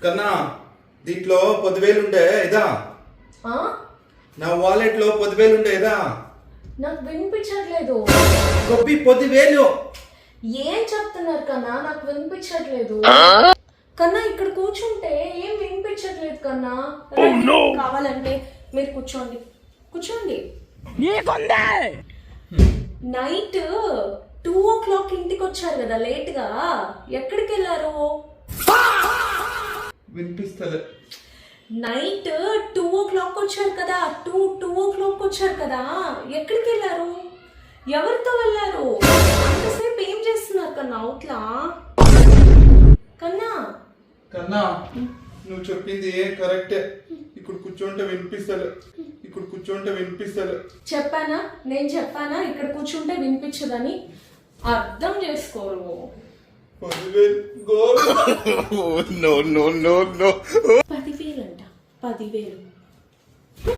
కన్నా దీంట్లో 10,000 ఉండే ఇదా? నా వాలెట్ లో 10,000 ఉండే ఇదా? నాకు వినిపించట్లేదు. గొప్పి 10,000 ఏం చెప్తున్నారు కన్నా? నాకు వినిపించట్లేదు కన్నా. ఇక్కడ కూర్చుంటే ఏం వినిపించట్లేదు కన్నా. కావాలంటే మీరు కూర్చోండి, కూర్చోండి. నైట్ 2 o'clock ఇంటికి వచ్చారు కదా లేట్ గా, ఎక్కడికి వెళ్ళారు? వినిపిస్తలే. నైట్ 2 o'clock వచ్చారు కదా, 2 o'clock వచ్చారు కదా, ఎక్కడికి వెళ్ళారు? ఎవరితో వెళ్ళారు? అంతసేపు ఏం చేస్తున్నారు కన్నా అవుట్లా? కన్నా కన్నా నువ్వు చెప్పింది ఏం కరెక్టే. ఇక్కడ కూర్చోంటే వినిపిస్తలే, ఇక్కడ కూర్చోంటే వినిపిస్తలే. చెప్పానా? నేను చెప్పానా ఇక్కడ కూర్చుంటే వినిపించదని? అర్థం చేసుకోరు. 10,000 గోల్. 10,000 అంట, 10,000.